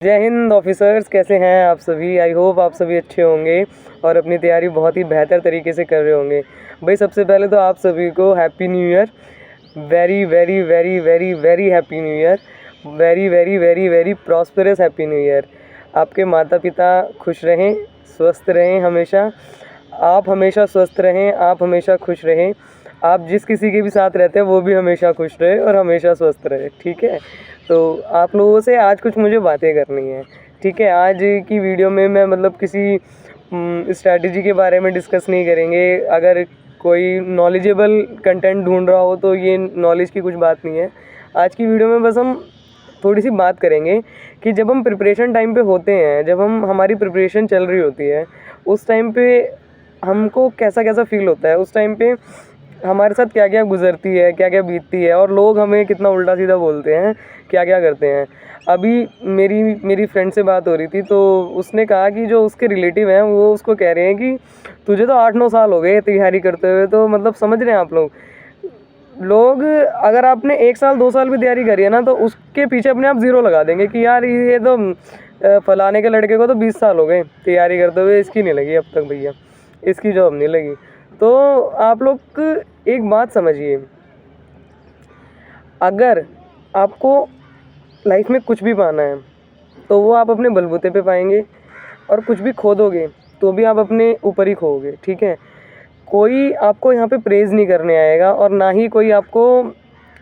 जय हिंद ऑफिसर्स, कैसे हैं आप सभी। आई होप आप सभी अच्छे होंगे और अपनी तैयारी बहुत ही बेहतर तरीके से कर रहे होंगे। भाई सबसे पहले तो आप सभी को happy new year, very very very very very happy new year, very very very very prosperous happy new year. आपके माता पिता खुश रहें, स्वस्थ रहें हमेशा, आप हमेशा स्वस्थ रहें, आप हमेशा खुश रहें, आप जिस किसी के भी साथ रहते हैं वो भी हमेशा खुश रहे और हमेशा स्वस्थ रहे। ठीक है, तो आप लोगों से आज कुछ मुझे बातें करनी है। ठीक है, आज की वीडियो में मैं मतलब किसी स्ट्रैटेजी के बारे में डिस्कस नहीं करेंगे। अगर कोई नॉलेजेबल कंटेंट ढूंढ रहा हो तो ये नॉलेज की कुछ बात नहीं है। आज की वीडियो में बस हम थोड़ी सी बात करेंगे कि जब हम प्रिपरेशन टाइम पे होते हैं, जब हमारी प्रिपरेशन चल रही होती है, उस टाइम पे हमको कैसा कैसा फील होता है, उस टाइम पे हमारे साथ क्या क्या गुजरती है, क्या क्या बीतती है और लोग हमें कितना उल्टा सीधा बोलते हैं, क्या क्या करते हैं। अभी मेरी फ्रेंड से बात हो रही थी तो उसने कहा कि जो उसके रिलेटिव हैं वो उसको कह रहे हैं कि तुझे तो 8-9 साल हो गए तैयारी करते हुए। तो मतलब समझ रहे हैं आप लोग अगर आपने 1 साल 2 साल भी तैयारी करी है ना तो उसके पीछे अपने आप ज़ीरो लगा देंगे कि यार ये तो फलाने के लड़के को तो 20 साल हो गए तैयारी करते हुए, इसकी नहीं लगी अब तक भैया, इसकी जॉब नहीं लगी। तो आप लोग एक बात समझिए, अगर आपको लाइफ में कुछ भी पाना है तो वो आप अपने बलबूते पे पाएंगे, और कुछ भी खो दोगे तो भी आप अपने ऊपर ही खोओगे। ठीक है, कोई आपको यहाँ पे प्रेज़ नहीं करने आएगा और ना ही कोई आपको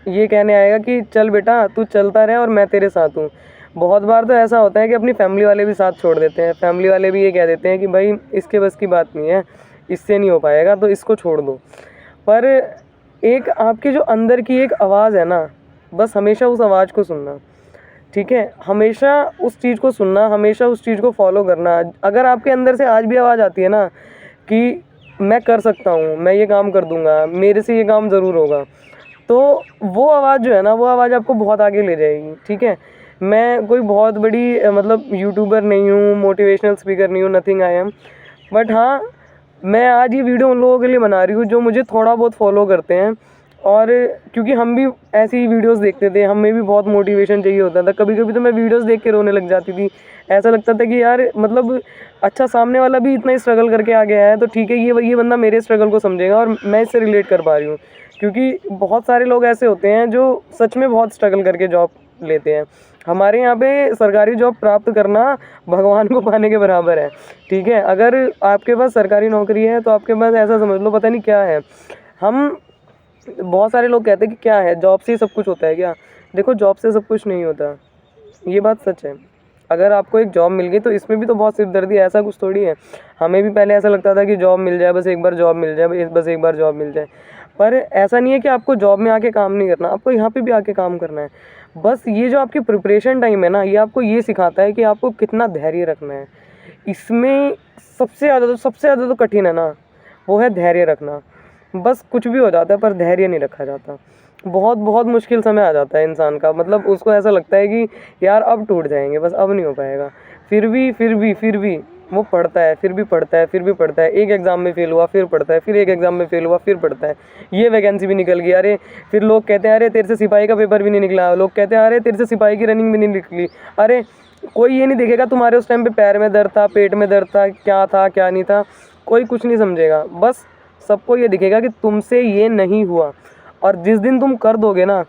ये कहने आएगा कि चल बेटा तू चलता रहे और मैं तेरे साथ हूँ। बहुत बार तो ऐसा होता है कि अपनी फैमिली वाले भी साथ छोड़ देते हैं, फैमिली वाले भी ये कह देते हैं कि भाई इसके बस की बात नहीं है, इससे नहीं हो पाएगा तो इसको छोड़ दो। पर एक आपके जो अंदर की एक आवाज़ है ना, बस हमेशा उस आवाज़ को सुनना। ठीक है, हमेशा उस चीज़ को सुनना, हमेशा उस चीज़ को फॉलो करना। अगर आपके अंदर से आज भी आवाज़ आती है ना कि मैं कर सकता हूँ, मैं ये काम कर दूँगा, मेरे से ये काम ज़रूर होगा, तो वो आवाज़ जो है ना, वो आवाज़ आपको बहुत आगे ले जाएगी। ठीक है, मैं कोई बहुत बड़ी मतलब यूट्यूबर नहीं हूँ, मोटिवेशनल स्पीकर नहीं हूँ, नथिंग आई एम, बट हाँ मैं आज ये वीडियो उन लोगों के लिए बना रही हूँ जो मुझे थोड़ा बहुत फॉलो करते हैं। और क्योंकि हम भी ऐसी ही वीडियोस देखते थे, हमें भी बहुत मोटिवेशन चाहिए होता था। कभी कभी तो मैं वीडियोस देख के रोने लग जाती थी, ऐसा लगता था कि यार मतलब अच्छा सामने वाला भी इतना स्ट्रगल करके आ गया है तो ठीक है, ये बंदा मेरे स्ट्रगल को समझेगा और मैं इससे रिलेट कर पा रही हूँ। क्योंकि बहुत सारे लोग ऐसे होते हैं जो सच में बहुत स्ट्रगल करके जॉब लेते हैं। हमारे यहाँ पे सरकारी जॉब प्राप्त करना भगवान को पाने के बराबर है। ठीक है, अगर आपके पास सरकारी नौकरी है तो आपके पास ऐसा समझ लो पता नहीं क्या है। हम बहुत सारे लोग कहते हैं कि क्या है, जॉब से ही सब कुछ होता है क्या। देखो, जॉब से सब कुछ नहीं होता, ये बात सच है। अगर आपको एक जॉब मिल गई तो इसमें भी तो बहुत सिरदर्दी है, ऐसा कुछ थोड़ी है। हमें भी पहले ऐसा लगता था कि जॉब मिल जाए, बस एक बार जॉब मिल जाए, बस एक बार जॉब मिल जाए। पर ऐसा नहीं है कि आपको जॉब में आके काम नहीं करना, आपको यहाँ पे भी आके काम करना है। बस ये जो आपकी प्रिपरेशन टाइम है ना, ये आपको ये सिखाता है कि आपको कितना धैर्य रखना है। इसमें सबसे ज़्यादा तो कठिन है ना, वो है धैर्य रखना। बस कुछ भी हो जाता है पर धैर्य नहीं रखा जाता। बहुत बहुत मुश्किल समय आ जाता है इंसान का, मतलब उसको ऐसा लगता है कि यार अब टूट जाएंगे, बस अब नहीं हो पाएगा। फिर भी वो पढ़ता है, फिर भी पढ़ता है, फिर भी पढ़ता है। एक एग्ज़ाम में फ़ेल हुआ, फिर पढ़ता है, फिर एक एग्ज़ाम में फ़ेल हुआ, फिर पढ़ता है। ये वैकेंसी भी निकल गई, अरे फिर लोग कहते हैं अरे तेरे से सिपाही का पेपर भी नहीं निकला, लोग कहते हैं अरे तेरे से सिपाही की रनिंग भी नहीं निकली। अरे कोई ये नहीं देखेगा तुम्हारे उस टाइम पे पैर में दर्द था, पेट में दर्द था क्या नहीं था, कोई कुछ नहीं समझेगा। बस सबको ये दिखेगा कि तुमसे ये नहीं हुआ। और जिस दिन तुम कर दोगे ना,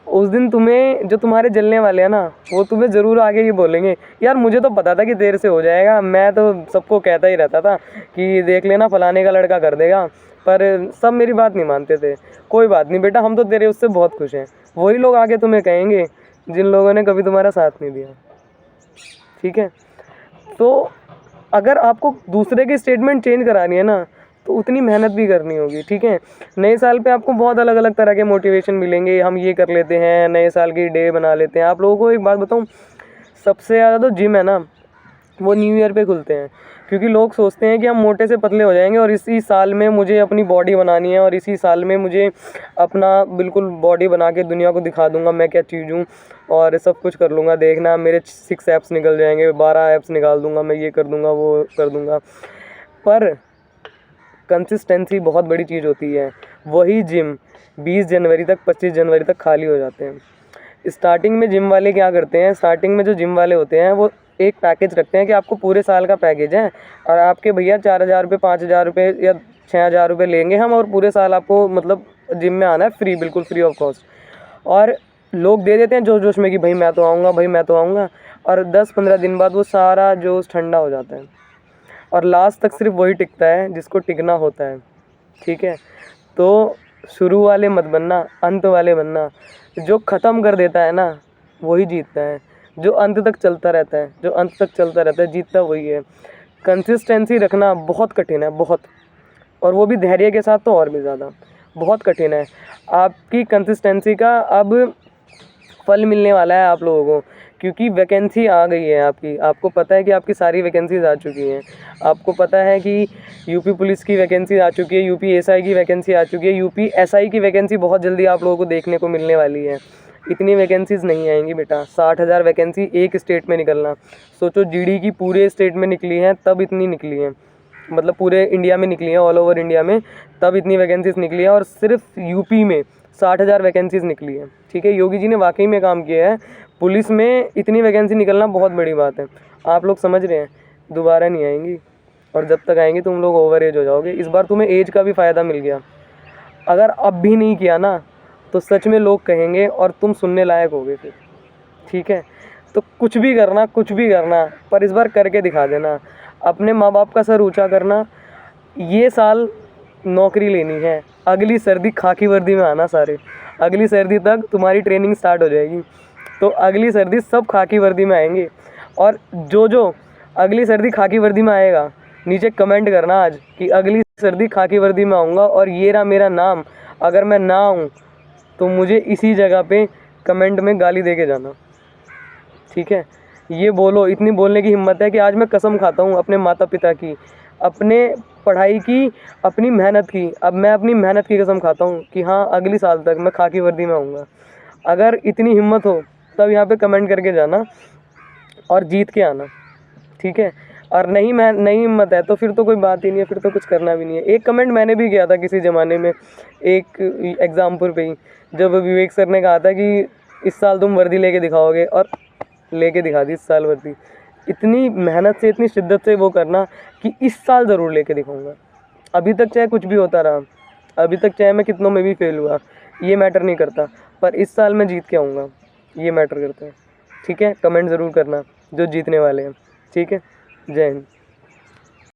उस दिन तुम्हें जो तुम्हारे जलने वाले हैं ना, वो तुम्हें ज़रूर आगे ये बोलेंगे यार मुझे तो पता था कि देर से हो जाएगा, मैं तो सबको कहता ही रहता था कि देख लेना फलाने का लड़का कर देगा, पर सब मेरी बात नहीं मानते थे। कोई बात नहीं बेटा, हम तो तेरे उससे बहुत खुश हैं। वही लोग आगे तुम्हें कहेंगे जिन लोगों ने कभी तुम्हारा साथ नहीं दिया। ठीक है, तो अगर आपको दूसरे की स्टेटमेंट चेंज करानी है ना तो उतनी मेहनत भी करनी होगी। ठीक है, नए साल पे आपको बहुत अलग अलग तरह के मोटिवेशन मिलेंगे, हम ये कर लेते हैं, नए साल की डे बना लेते हैं। आप लोगों को एक बात बताऊं, सबसे ज़्यादा तो जिम है ना वो न्यू ईयर पे खुलते हैं। क्योंकि लोग सोचते हैं कि हम मोटे से पतले हो जाएंगे और इसी साल में मुझे अपनी बॉडी बनानी है और इसी साल में मुझे अपना बिल्कुल बॉडी बना के दुनिया को दिखा दूंगा मैं क्या चीज़ हूँ और सब कुछ कर लूँगा, देखना मेरे 6 एप्स निकल जाएंगे, 12 एप्स निकाल दूंगा, मैं ये कर दूंगा, वो कर दूंगा। पर कंसिस्टेंसी बहुत बड़ी चीज़ होती है। वही जिम 20 जनवरी तक 25 जनवरी तक खाली हो जाते हैं। स्टार्टिंग में जिम वाले क्या करते हैं, स्टार्टिंग में जो जिम वाले होते हैं वो एक पैकेज रखते हैं कि आपको पूरे साल का पैकेज है और आपके भैया 4,000 रुपये 5,000 रुपये या 6,000 रुपये लेंगे हम, और पूरे साल आपको मतलब जिम में आना है फ्री, बिल्कुल फ्री ऑफ कॉस्ट। और लोग दे देते हैं जोश जोश में कि भाई मैं तो आऊँगा, भाई मैं तो आऊँगा, और 10-15 दिन बाद वो सारा जोश ठंडा हो जाता है और लास्ट तक सिर्फ वही टिकता है जिसको टिकना होता है। ठीक है, तो शुरू वाले मत बनना, अंत वाले बनना। जो ख़त्म कर देता है ना वही जीतता है, जो अंत तक चलता रहता है, जो अंत तक चलता रहता है जीतता वही है। कंसिस्टेंसी रखना बहुत कठिन है, बहुत, और वो भी धैर्य के साथ तो और भी ज़्यादा बहुत कठिन है। आपकी कंसिस्टेंसी का अब फल मिलने वाला है आप लोगों को, क्योंकि वैकेंसी आ गई है आपकी। आपको पता है कि आपकी सारी वैकेंसीज आ चुकी हैं। आपको पता है कि यूपी पुलिस की वैकेंसी आ चुकी है, यूपी एसआई की वैकेंसी आ चुकी है, यूपी एसआई की वैकेंसी बहुत जल्दी आप लोगों को देखने को मिलने वाली है। इतनी वैकेंसीज नहीं आएंगी बेटा, 60,000 वैकेंसी एक स्टेट में निकलना, सोचो जीडी की पूरे स्टेट में निकली हैं तब इतनी निकली हैं, मतलब पूरे इंडिया में निकली हैं, ऑल ओवर इंडिया में तब इतनी वैकेंसीज निकली हैं, और सिर्फ यूपी में 60,000 वैकेंसीज निकली हैं। ठीक है, योगी जी ने वाकई में काम किया है। पुलिस में इतनी वैकेंसी निकलना बहुत बड़ी बात है। आप लोग समझ रहे हैं, दोबारा नहीं आएंगी, और जब तक आएंगी तुम लोग ओवर एज हो जाओगे। इस बार तुम्हें एज का भी फ़ायदा मिल गया। अगर अब भी नहीं किया ना तो सच में लोग कहेंगे और तुम सुनने लायक होगे फिर। ठीक है, तो कुछ भी करना, कुछ भी करना, पर इस बार करके दिखा देना। अपने माँ बाप का सर ऊँचा करना। ये साल नौकरी लेनी है, अगली सर्दी खाकी वर्दी में आना सारे। अगली सर्दी तक तुम्हारी ट्रेनिंग स्टार्ट हो जाएगी, तो अगली सर्दी सब खाकी वर्दी में आएंगे। और जो अगली सर्दी खाकी वर्दी में आएगा नीचे कमेंट करना आज कि अगली सर्दी खाकी वर्दी में आऊँगा और ये रहा मेरा नाम। अगर मैं ना आऊँ तो मुझे इसी जगह पे कमेंट में गाली दे के जाना। ठीक है, ये बोलो, इतनी बोलने की हिम्मत है कि आज मैं कसम खाता हूँ अपने माता पिता की, अपने पढ़ाई की, अपनी मेहनत की। अब मैं अपनी मेहनत की कसम खाता हूँ कि हाँ अगली साल तक मैं खाकी वर्दी में आऊँगा। अगर इतनी हिम्मत हो तब यहाँ पे कमेंट करके जाना और जीत के आना। ठीक है, और नहीं हिम्मत है तो फिर तो कोई बात ही नहीं है, फिर तो कुछ करना भी नहीं है। एक कमेंट मैंने भी किया था किसी ज़माने में, एक एग्ज़ाम्पल पे ही, जब विवेक सर ने कहा था कि इस साल तुम वर्दी लेके दिखाओगे, और लेके दिखा दी इस साल वर्दी। इतनी मेहनत से, इतनी शिद्दत से वो करना कि इस साल ज़रूर लेके दिखाऊंगा। अभी तक चाहे कुछ भी होता रहा, अभी तक चाहे मैं कितनों में भी फेल हुआ, ये मैटर नहीं करता, पर इस साल मैं जीत के आऊँगा, ये मैटर करता है। ठीक है, कमेंट ज़रूर करना जो जीतने वाले हैं। ठीक है, जय हिंद।